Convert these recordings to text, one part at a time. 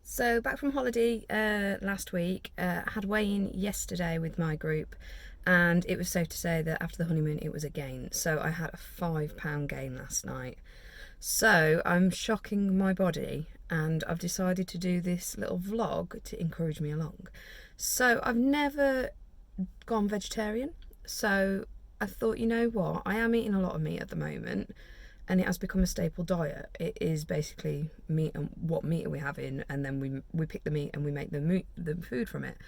So back from holiday last week, had weigh-in yesterday with my group, and it was safe to say that after the honeymoon it was a gain. So I had a £5 gain last night. So I'm shocking my body, and I've decided to do this little vlog to encourage me along. So I've never gone vegetarian, so I thought, you know what, I am eating a lot of meat at the moment, and it has become a staple diet. It is basically meat and what meat are we having, and then we pick the meat and we make the food from it.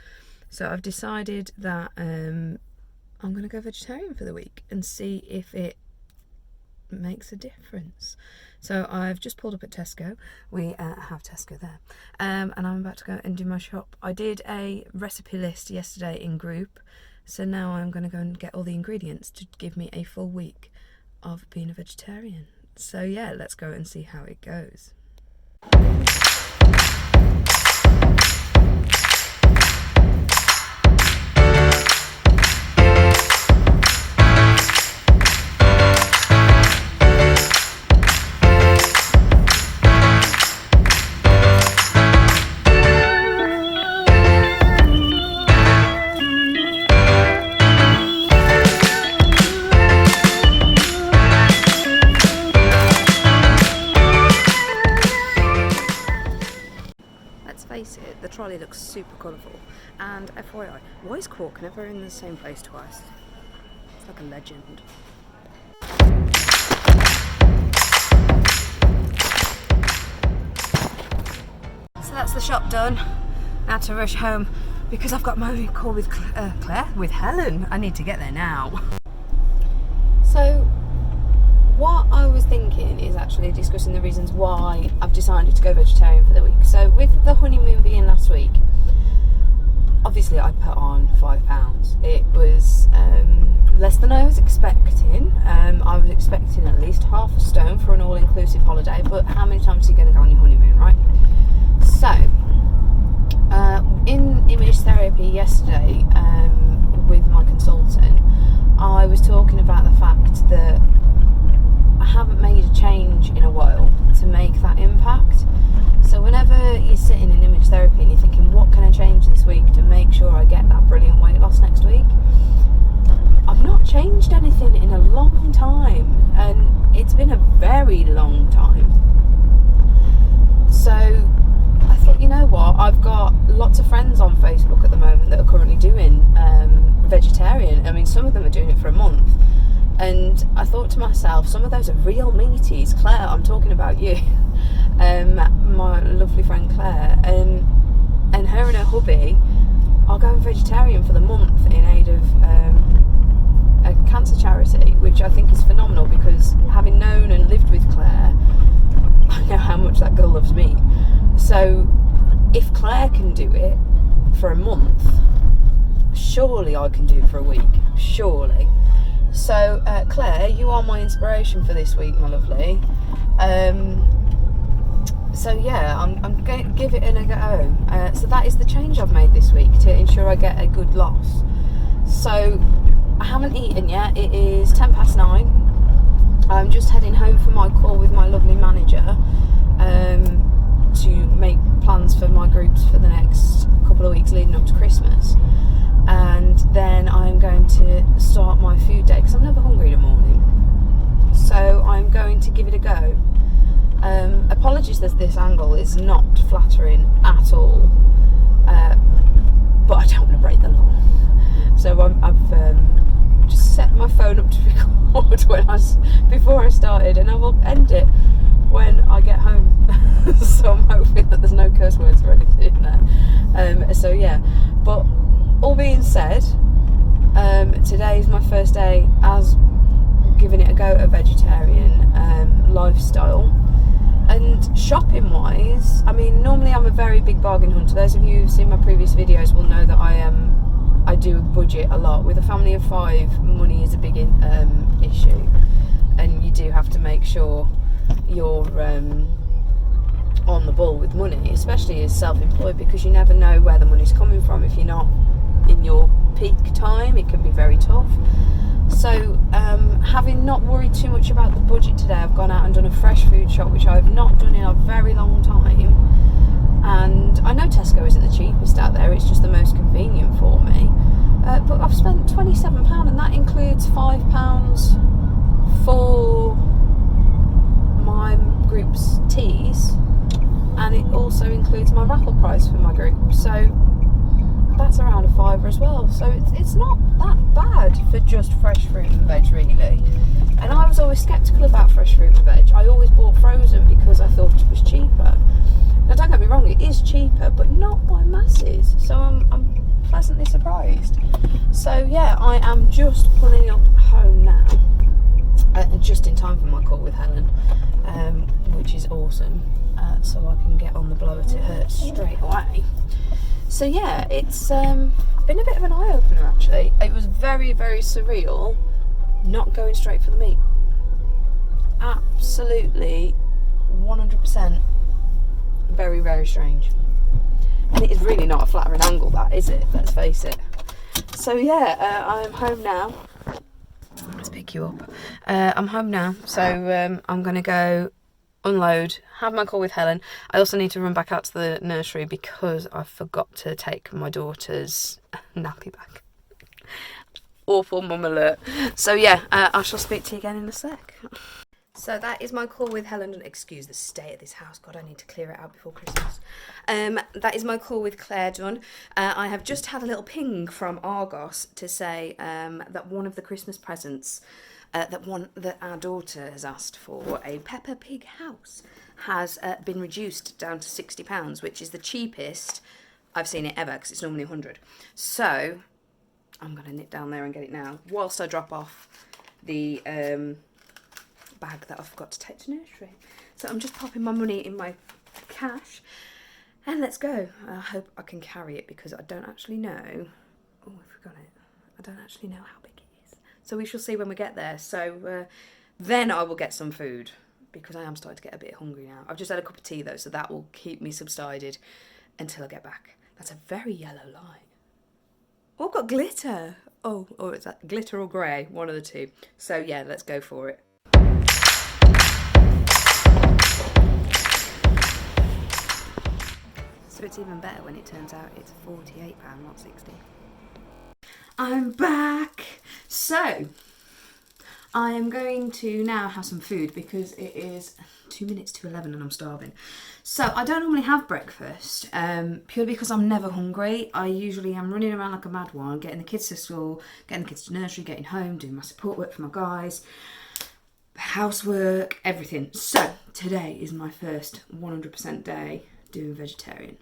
So I've decided that I'm going to go vegetarian for the week and see if it makes a difference. So I've just pulled up at Tesco. We have Tesco there, and I'm about to go and do my shop. I did a recipe list yesterday in group, so now I'm going to go and get all the ingredients to give me a full week of being a vegetarian. So yeah, let's go and see how it goes. Face it, the trolley looks super colourful, and FYI, why is Cork never in the same place twice? It's like a legend. So that's the shop done. I had to rush home because I've got my call with Helen. I need to get there now. So what I was thinking is actually discussing the reasons why I've decided to go vegetarian for the week. So with the honeymoon being last week, obviously I put on £5. It was less than I was expecting. I was expecting at least half a stone for an all-inclusive holiday, but how many times are you going to go on your honeymoon, right? So in image therapy yesterday with my consultant, I was talking about the fact that I haven't made a change in a while to make that impact. So whenever you're sitting in image therapy and you're thinking, what can I change this week to make sure I get that brilliant weight loss next week? I've not changed anything in a long time, and it's been a very long time. So I thought, you know what, I've got lots of friends on Facebook at the moment that are currently doing vegetarian. I mean, some of them are doing it for a month. And I thought to myself, some of those are real meaties. Claire, I'm talking about you. My lovely friend Claire, and her and her hubby are going vegetarian for the month in aid of a cancer charity, which I think is phenomenal, because having known and lived with Claire, I know how much that girl loves me. So if Claire can do it for a month, surely I can do it for a week. Surely. So Claire, you are my inspiration for this week, my lovely. So yeah, I'm going to give it a go. So that is the change I've made this week to ensure I get a good loss. So I haven't eaten yet. It is 9:10. I'm just heading home for my call with my lovely manager to make plans for my groups for the next couple of weeks leading up to Christmas. And then I'm going to start my food day, because I'm never hungry in the morning. So I'm going to give it a go. Apologies that this angle is not flattering at all, but I don't want to break the law. So I've just set my phone up to record before I started, and I will end it when I get home. So I'm hoping that there's no curse words or anything in there. So yeah, but all being said, today is my first day as giving it a go at vegetarian lifestyle. And shopping wise, I mean, normally I'm a very big bargain hunter. Those of you who've seen my previous videos will know that I do budget a lot. With a family of 5, money is a big issue, and you do have to make sure you're on the ball with money, especially as self-employed, because you never know where the money's coming from. If you're not in your peak time, it can be very tough. So having not worried too much about the budget today, I've gone out and done a fresh food shop, which I've not done in a very long time, And I know Tesco isn't the cheapest out there, it's just the most convenient for me. But I've spent £27 and that includes £5 for my group's teas, and it also includes my raffle prize for my group. So that's around a fiver as well. So it's not that bad for just fresh fruit and veg, really. And I was always sceptical about fresh fruit and veg. I always bought frozen because I thought it was cheaper. Now don't get me wrong, it is cheaper, but not by masses. So I'm pleasantly surprised. So yeah, I am just pulling up home now, just in time for my call with Helen, which is awesome. So I can get on the blower to her straight away. So yeah, it's been a bit of an eye-opener actually. It was very, very surreal not going straight for the meat. Absolutely 100% very, very strange. And it is really not a flattering angle, that, is it? Let's face it. So yeah, I'm home now. Let's pick you up. I'm home now, so I'm going to go unload, have my call with Helen. I also need to run back out to the nursery because I forgot to take my daughter's nappy bag. Awful mum alert. So yeah, I shall speak to you again in a sec. So that is my call with Helen. Excuse the state of this house. God, I need to clear it out before Christmas. That is my call with Claire done. I have just had a little ping from Argos to say that one of the Christmas presents that our daughter has asked for, a Peppa Pig house, has been reduced down to £60, which is the cheapest I've seen it ever, because it's normally 100. So I'm going to nip down there and get it now, whilst I drop off the bag that I forgot to take to nursery. So I'm just popping my money in my cash, and let's go. I hope I can carry it, because I don't actually know. Oh, I forgot it. I don't actually know how big it is. So we shall see when we get there. So then I will get some food, because I am starting to get a bit hungry now. I've just had a cup of tea though, so that will keep me subsided until I get back. That's a very yellow light. Oh, I've got glitter. Oh, or is that glitter or grey? One of the two. So yeah, let's go for it. So it's even better when it turns out it's £48, not 60. I'm back. So I am going to now have some food, because it is 2 minutes to 11 and I'm starving. So I don't normally have breakfast, purely because I'm never hungry. I usually am running around like a mad one, getting the kids to school, getting the kids to nursery, getting home, doing my support work for my guys, housework, everything. So today is my first 100% day doing vegetarian.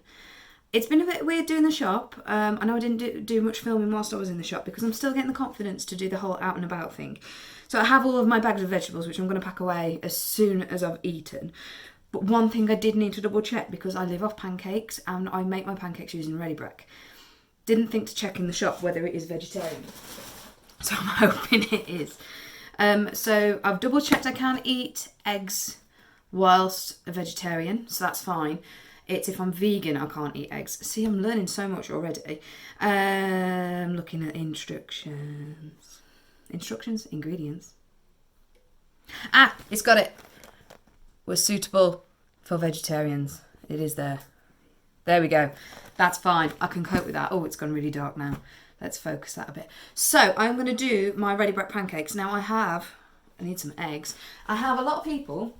It's been a bit weird doing the shop. I know I didn't do much filming whilst I was in the shop, because I'm still getting the confidence to do the whole out and about thing. So I have all of my bags of vegetables, which I'm going to pack away as soon as I've eaten. But one thing I did need to double check, because I live off pancakes and I make my pancakes using ready break. Didn't think to check in the shop whether it is vegetarian. So I'm hoping it is. So I've double checked I can eat eggs whilst a vegetarian, so that's fine. It's if I'm vegan I can't eat eggs. See, I'm learning so much already. I'm looking at instructions. Instructions? Ingredients. Ah, it's got it. Was suitable for vegetarians. It is there. There we go. That's fine. I can cope with that. Oh, it's gone really dark now. Let's focus that a bit. So I'm going to do my ready bread pancakes. Now I need some eggs. I have a lot of people.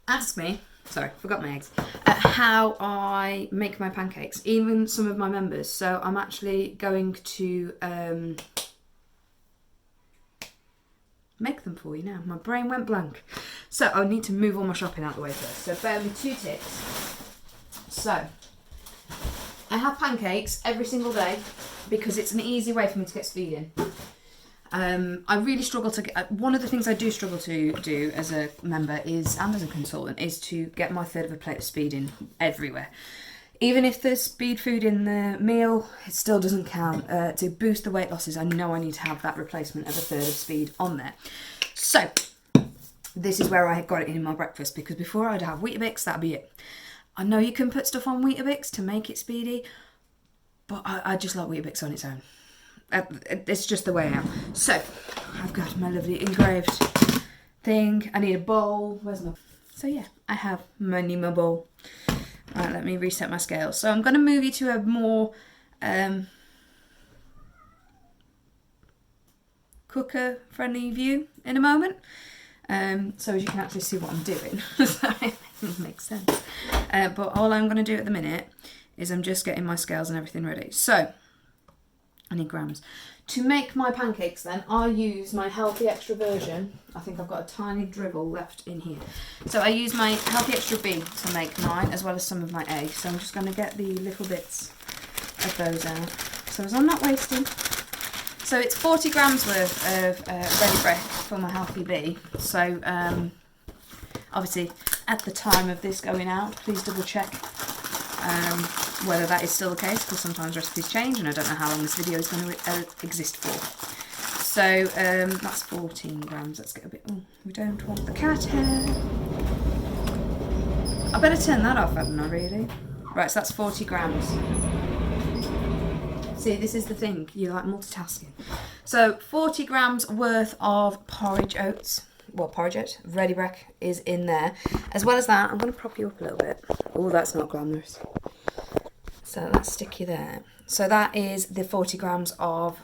Ask me, sorry, forgot my eggs, how I make my pancakes, even some of my members. So I'm actually going to make them for you now. My brain went blank. So I need to move all my shopping out the way first. So bear with me 2 ticks. So I have pancakes every single day because it's an easy way for me to get speed in. I really struggle to get, one of the things I do struggle to do as a member is, and as a consultant, is to get my third of a plate of speed in everywhere. Even if there's speed food in the meal, it still doesn't count. To boost the weight losses, I know I need to have that replacement of a third of speed on there. So this is where I got it in my breakfast, because before I'd have Weetabix, that'd be it. I know you can put stuff on Weetabix to make it speedy, but I just like Weetabix on its own. It's just the way I am. So I've got my lovely engraved thing. I need a bowl. Where's my... So yeah, I have my bowl. Right, let me reset my scale. So I'm going to move you to a more cooker friendly view in a moment. So as you can actually see what I'm doing. So it makes sense. But all I'm going to do at the minute is I'm just getting my scales and everything ready. So I need grams. To make my pancakes then, I use my Healthy Extra version. I think I've got a tiny dribble left in here. So I use my Healthy Extra B to make mine, as well as some of my A. So I'm just going to get the little bits of those out. So as I'm not wasting. So it's 40 grams worth of ready bread for my Healthy B. So obviously at the time of this going out, please double check whether that is still the case, because sometimes recipes change and I don't know how long this video is going to exist for. So that's 14 grams. Let's get a bit... Oh, we don't want the cat hair. I better turn that off, hadn't I, really? Right, so that's 40 grams. See, this is the thing. You like multitasking. So 40 grams worth of porridge oats. Well, porridge oats, ready bread is in there. As well as that, I'm going to prop you up a little bit. Oh, that's not glamorous. So let's stick you there. So that is the 40 grams of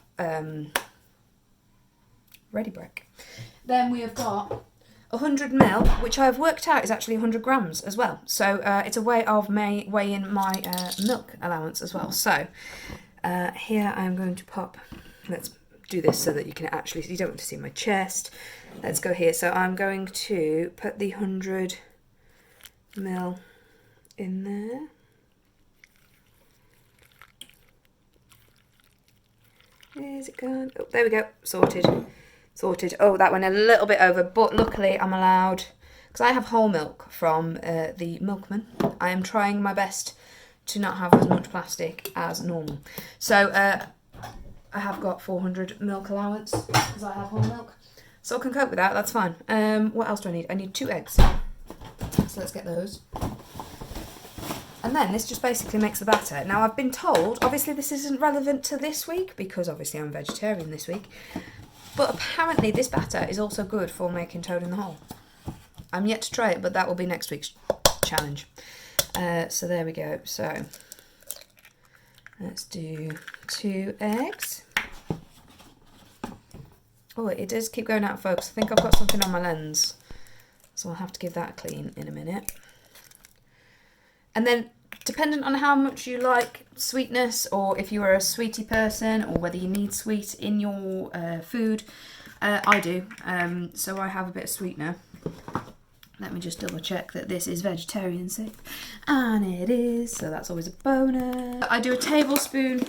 ready bread. Then we have got 100 ml, which I've worked out is actually 100 grams as well. So it's a way of weighing my milk allowance as well. So here I'm going to pop, let's do this so that you can actually, you don't want to see my chest. Let's go here. So I'm going to put the 100 ml in there. Where's it gone? Oh, there we go. Sorted. Sorted. Oh, that went a little bit over, but luckily I'm allowed, because I have whole milk from the milkman. I am trying my best to not have as much plastic as normal. So I have got 400 milk allowance because I have whole milk. So I can cope with that, that's fine. What else do I need? I need 2 eggs. So let's get those. And then this just basically makes the batter. Now I've been told, obviously this isn't relevant to this week because obviously I'm vegetarian this week, but apparently this batter is also good for making toad in the hole. I'm yet to try it, but that will be next week's challenge. So there we go. So let's do 2 eggs. Oh, it does keep going out of focus. I think I've got something on my lens, so I'll have to give that a clean in a minute. And then, dependent on how much you like sweetness, or if you are a sweetie person, or whether you need sweet in your food, I do. So I have a bit of sweetener. Let me just double check that this is vegetarian safe, and it is, so that's always a bonus. I do a tablespoon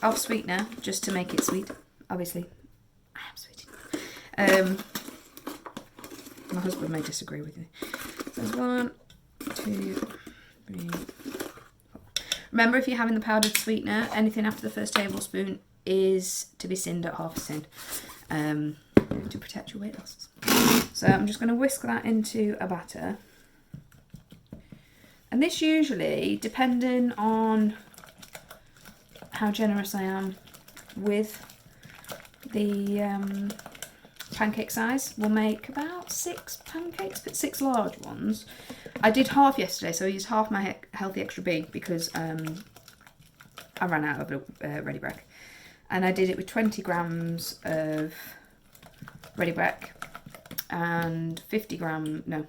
of sweetener just to make it sweet. Obviously, I am sweet. My husband may disagree with me. So there's 1, 2, 3, 4. Remember, if you're having the powdered sweetener, anything after the first tablespoon is to be sinned at half a sin to protect your weight loss. So I'm just going to whisk that into a batter. And this usually, depending on how generous I am with the pancake size, will make about 6 pancakes, but 6 large ones. I did half yesterday, so I used half my Healthy Extra B because I ran out of ready bread. And I did it with 20 grams of ready bread and 50 ml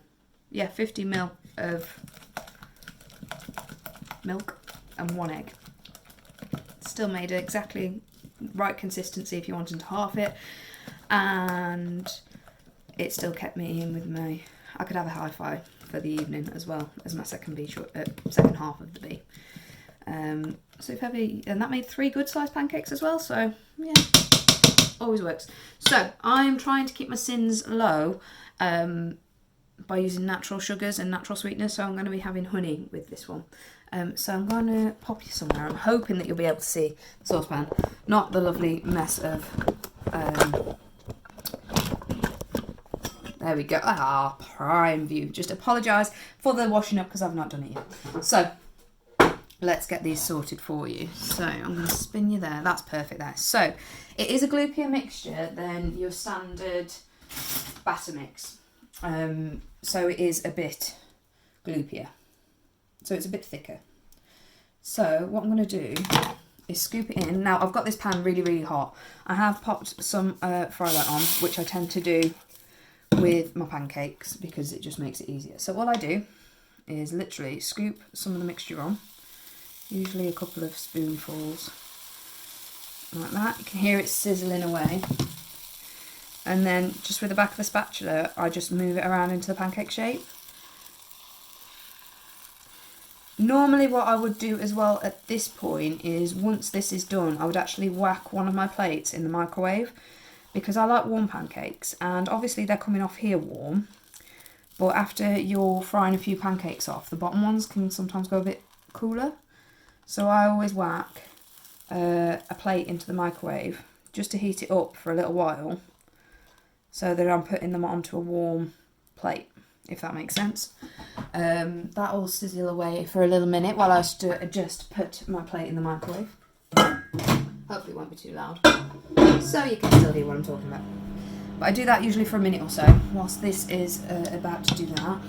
of milk and 1 egg. Still made exactly right consistency if you wanted to half it, and it still kept me in with my, I could have a high five for the evening as well as my second half of the B. So if heavy, and that made 3 good sized pancakes as well, so yeah, always works. So I'm trying to keep my sins low by using natural sugars and natural sweeteners, so I'm going to be having honey with this one. So I'm going to pop you somewhere. I'm hoping that you'll be able to see the saucepan, not the lovely mess of there we go. Ah, prime view. Just apologise for the washing up because I've not done it yet. So let's get these sorted for you. So I'm going to spin you there. That's perfect there. So it is a gloopier mixture than your standard batter mix. So it is a bit gloopier. So it's a bit thicker. So what I'm going to do is scoop it in. Now I've got this pan really, really hot. I have popped some fry light on, which I tend to do with my pancakes because it just makes it easier. So what I do is literally scoop some of the mixture on, usually a couple of spoonfuls, like that. You can hear it sizzling away. And then just with the back of the spatula, I just move it around into the pancake shape. Normally what I would do as well at this point is, once this is done, I would actually whack one of my plates in the microwave, because I like warm pancakes, and obviously they're coming off here warm, but after you're frying a few pancakes off, the bottom ones can sometimes go a bit cooler. So I always whack a plate into the microwave just to heat it up for a little while, so that I'm putting them onto a warm plate, if that makes sense. That'll sizzle away for a little minute while I just put my plate in the microwave. Hopefully it won't be too loud, so you can still hear what I'm talking about. But I do that usually for a minute or so, whilst this is about to do that.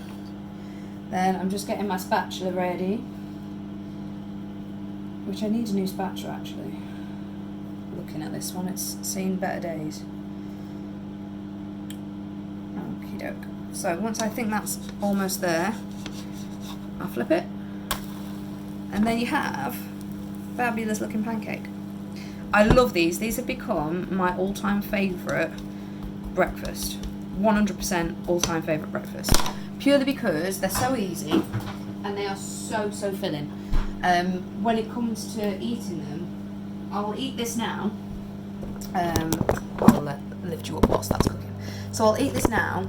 Then I'm just getting my spatula ready, which I need a new spatula actually. Looking at this one, it's seen better days. Okie doke. So once I think that's almost there, I'll flip it, and then you have a fabulous looking pancake. I love these. These have become my all-time favourite breakfast. 100% all-time favourite breakfast. Purely because they're so easy and they are so filling. When it comes to eating them, I'll eat this now. I'll lift you up whilst that's cooking. So I'll eat this now,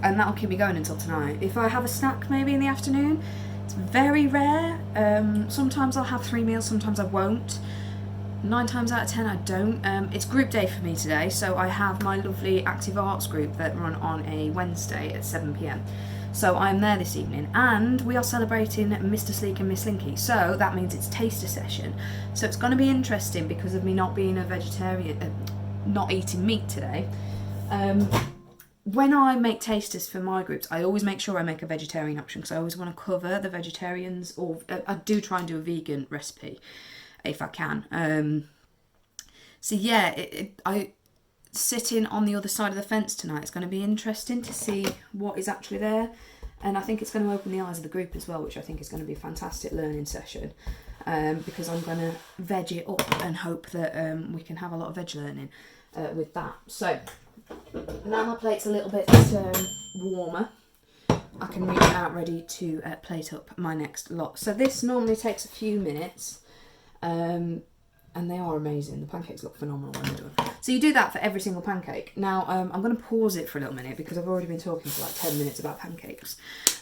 and that'll keep me going until tonight. If I have a snack maybe in the afternoon, it's very rare. Sometimes I'll have 3 meals, sometimes I won't. 9 times out of 10 I don't. It's group day for me today, so I have my lovely active arts group that run on a Wednesday at 7 PM. So I'm there this evening, and we are celebrating Mr. Sleek and Miss Slinky, so that means it's taster session. So it's going to be interesting because of me not being a vegetarian, not eating meat today. When I make tasters for my groups, I always make sure I make a vegetarian option, because I always want to cover the vegetarians, or I do try and do a vegan recipe if I can. So yeah, I sitting on the other side of the fence tonight, it's going to be interesting to see what is actually there, and I think it's going to open the eyes of the group as well, which I think is going to be a fantastic learning session, because I'm going to veg it up and hope that we can have a lot of veg learning with that. So now my plate's a little bit warmer, I can reach out ready to plate up my next lot. So this normally takes a few minutes, and they are amazing. The pancakes look phenomenal when they're done. So you do that for every single pancake. Now I'm going to pause it for a little minute because I've already been talking for like 10 minutes about pancakes.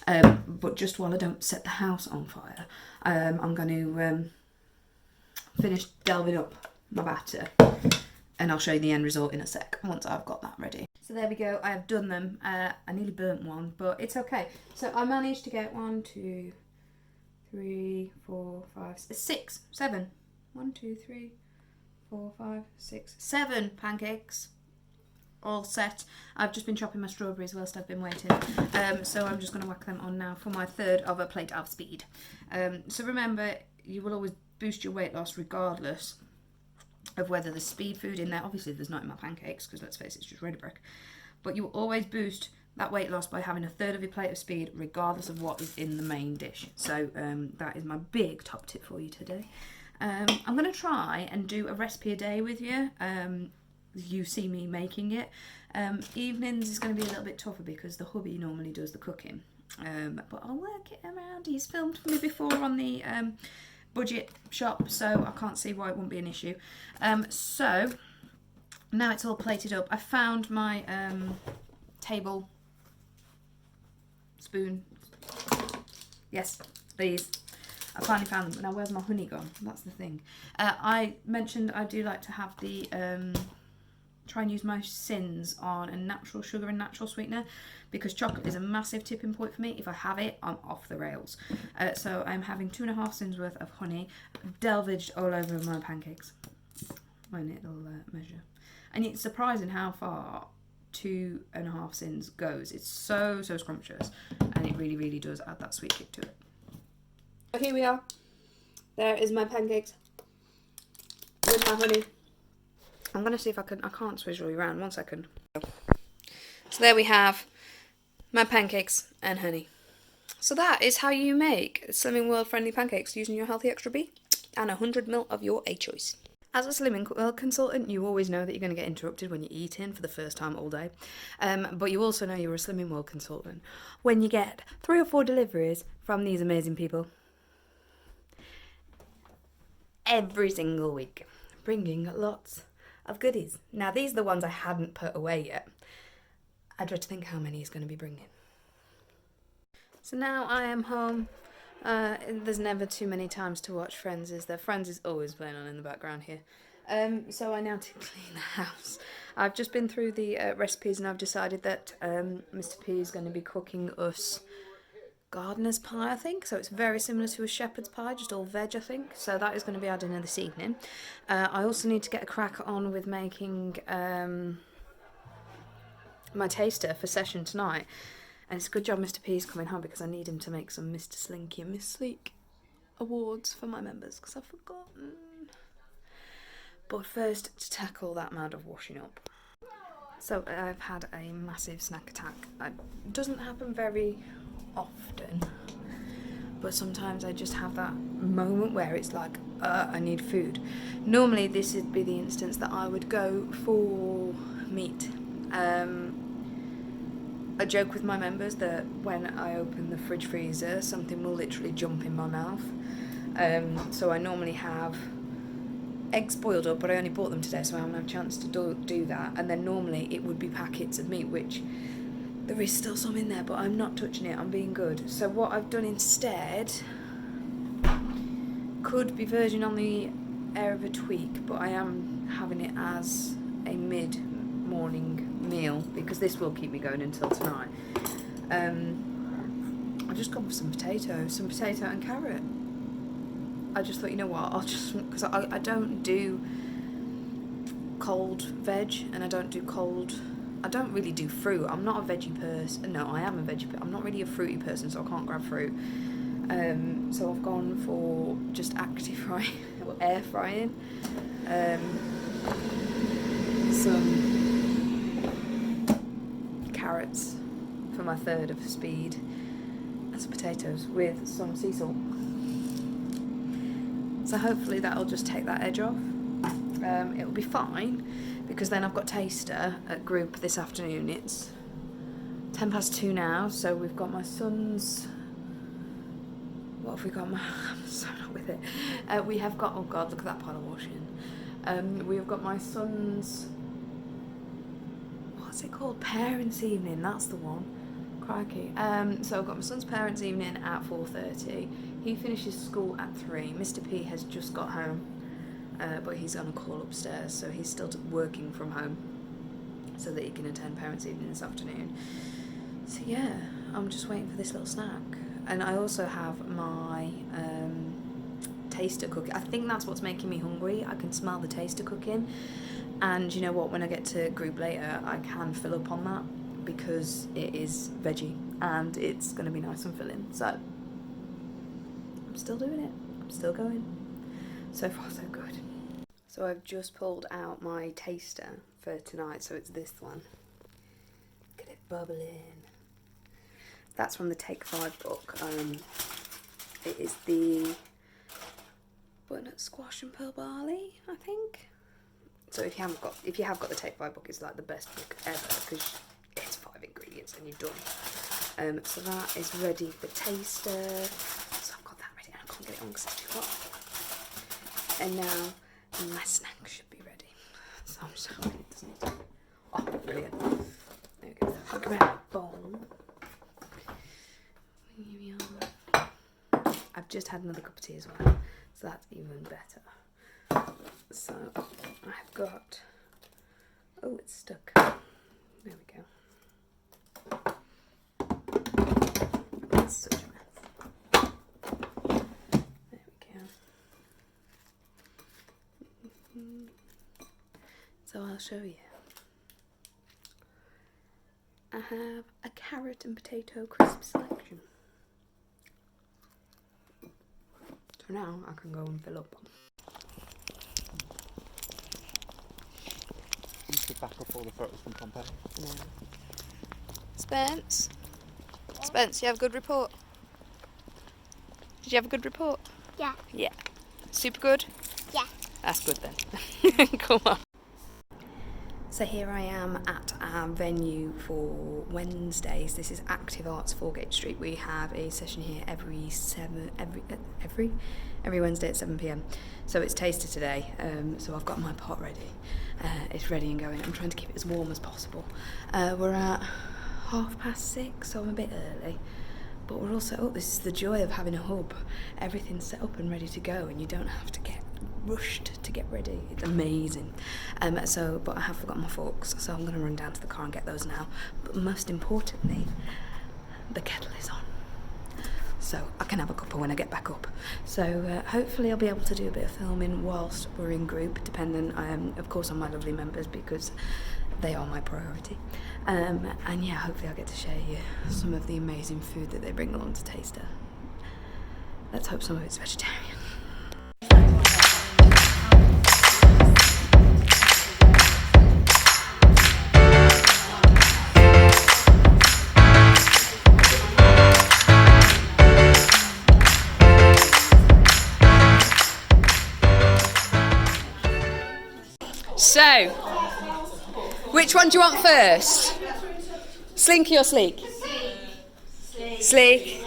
But just while I don't set the house on fire, I'm going to finish delving up my batter, and I'll show you the end result in a sec once I've got that ready. So there we go, I have done them. I nearly burnt one, but it's okay. So I managed to get 1, 2, 3, 4, 5, 6, 7. 1, 2, 3, 4, 5, 6, 7 pancakes all set. I've just been chopping my strawberries whilst I've been waiting. So I'm just going to whack them on now for my third of a plate of speed. So remember, you will always boost your weight loss regardless of whether there's speed food in there. Obviously there's not in my pancakes, because let's face it, it's just ready brick. But you will always boost that weight loss by having a third of your plate of speed regardless of what is in the main dish. So that is my big top tip for you today. I'm going to try and do a recipe a day with you. You see me making it. Evenings is going to be a little bit tougher because the hubby normally does the cooking. But I'll work it around. He's filmed for me before on the budget shop, so I can't see why it wouldn't be an issue. So now it's all plated up. I found my table spoon. Yes, these. I finally found them. Now where's my honey gone? That's the thing. I mentioned I do like to have the try and use my sins on a natural sugar and natural sweetener, because chocolate is a massive tipping point for me. If I have it, I'm off the rails. So I'm having 2.5 sins worth of honey delvaged all over my pancakes when it'll measure. And it's surprising how far 2.5 sins goes. It's so scrumptious, and it really does add that sweet kick to it. So here we are. There is my pancakes with my honey. I'm going to see if I can't swizzle you around. 1 second. So there we have my pancakes and honey. So that is how you make Slimming World friendly pancakes using your Healthy Extra B and 100ml of your A choice. As a Slimming World consultant, you always know that you're going to get interrupted when you're eating for the first time all day. But you also know you're a Slimming World consultant when you get 3 or 4 deliveries from these amazing people every single week, bringing lots of goodies. Now, these are the ones I hadn't put away yet. I dread to think how many he's going to be bringing. So now I am home. There's never too many times to watch Friends, is there? Friends is always playing on in the background here. So I now need to clean the house. I've just been through the recipes and I've decided that Mr. P is going to be cooking us gardener's pie, I think. So it's very similar to a shepherd's pie, just all veg, I think. So that is going to be added in this evening. I also need to get a crack on with making my taster for session tonight. And it's a good job Mr. P is coming home because I need him to make some Mr. Slinky and Miss Sleek awards for my members because I've forgotten. But first, to tackle that amount of washing up. So I've had a massive snack attack. It doesn't happen very often, but sometimes I just have that moment where it's like, I need food. Normally this would be the instance that I would go for meat. I joke with my members that when I open the fridge freezer, something will literally jump in my mouth. So I normally have eggs boiled up, but I only bought them today, so I haven't had a chance to do that. And then normally it would be packets of meat, which there is still some in there, but I'm not touching it. I'm being good. So what I've done instead could be verging on the air of a tweak, but I am having it as a mid-morning meal because this will keep me going until tonight. I've just gone for some potato and carrot. I just thought, you know what, I'll just, because I don't do cold veg and I don't really do fruit. I'm not a veggie person. No, I am a veggie person. I'm not really a fruity person, so I can't grab fruit. So I've gone for just active frying, or air frying. Some carrots for my third of speed and some potatoes with some sea salt. So hopefully that'll just take that edge off. It'll be fine because then I've got taster at group this afternoon. It's 2:10 now, so we've got my son's, what have we got? I'm so not with it. We have got, oh god, look at that pile of washing. We've got my son's, what's it called? Parents' evening, that's the one. Crikey. So I've got my son's parents' evening at 4:30. He finishes school at 3. Mr. P has just got home, but he's on a call upstairs, so he's still working from home so that he can attend parents' evening this afternoon. So yeah, I'm just waiting for this little snack. And I also have my taster cooking. I think that's what's making me hungry. I can smell the taster cooking. And you know what, when I get to group later, I can fill up on that because it is veggie and it's going to be nice and filling. So I'm still doing it. I'm still going. So far, so good. So I've just pulled out my taster for tonight. So it's this one. Look at it bubbling. That's from the Take 5 book. It is the butternut squash and pearl barley, I think. So if you have got the Take 5 book, it's like the best book ever because it's 5 ingredients and you're done. So that is ready for taster. So I've got that ready and I can't get it on because it's too hot. And now my snack should be ready. So I'm just hoping it doesn't need to. Oh, brilliant. There we go. I'll grab a bowl. Here we are. I've just had another cup of tea as well, so that's even better. So I've got, oh, it's stuck. There we go. That's such a mess. There we go. So I'll show you. I have a carrot and potato crisp selection. So now I can go and fill up. You should back up all the photos from Pompeii. No. Spence? Spence, you have a good report? Did you have a good report? Yeah. Yeah. Super good? Yeah. That's good then. Come on. So here I am at our venue for Wednesdays. This is Active Arts, Foregate Street. We have a session here every Wednesday at 7 p.m. So it's taster today. So I've got my pot ready. It's ready and going. I'm trying to keep it as warm as possible. We're at 6:30, so I'm a bit early. But we're also, this is the joy of having a hub. Everything's set up and ready to go, and you don't have to get rushed to get ready. It's amazing. But I have forgotten my forks, so I'm going to run down to the car and get those now. But most importantly, the kettle is on, so I can have a cuppa when I get back up. So hopefully I'll be able to do a bit of filming whilst we're in group, depending of course on my lovely members, because they are my priority. And yeah, hopefully I'll get to share you some of the amazing food that they bring along to taster. Let's hope some of it's vegetarian. So, which one do you want first? Slinky or Sleek? Sleek.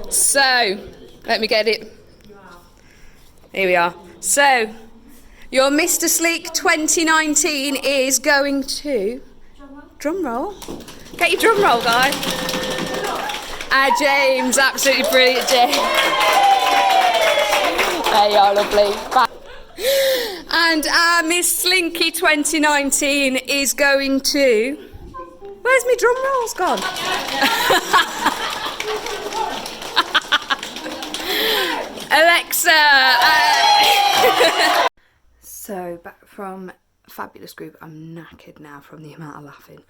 So, let me get it. Here we are. So, your Mr. Sleek 2019 is going to... Drum roll. Get your drum roll, guys. James, absolutely brilliant, James. There you are, lovely. Bye. And our Miss Slinky 2019 is going to... Where's my drum rolls gone? Alexa! So, back from Fabulous Group. I'm knackered now from the amount of laughing.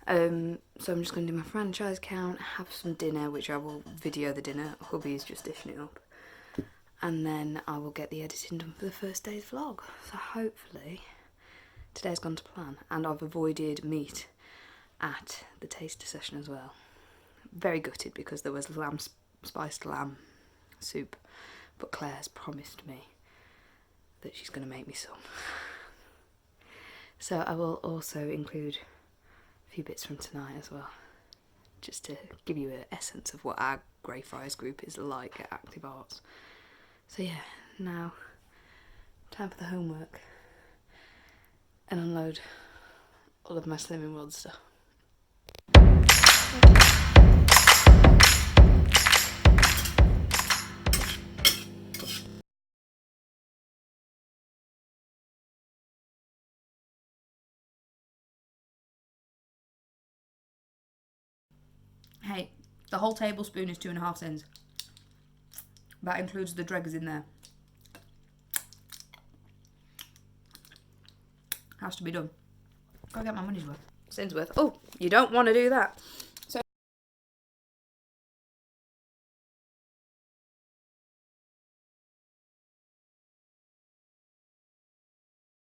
So I'm just going to do my franchise count, have some dinner, which I will video the dinner. Hubby is just dishing it up. And then I will get the editing done for the first day's vlog. So hopefully today's gone to plan, and I've avoided meat at the taster session as well. Very gutted because there was spiced lamb soup, but Claire's promised me that she's going to make me some. So I will also include a few bits from tonight as well, just to give you an essence of what our Greyfriars group is like at Active Arts. So yeah, now time for the homework and unload all of my Slimming World stuff. Hey, the whole tablespoon is 2.5 cents. That includes the dreggers in there. Has to be done. Gotta get my money's worth. Cents worth. Oh, you don't want to do that.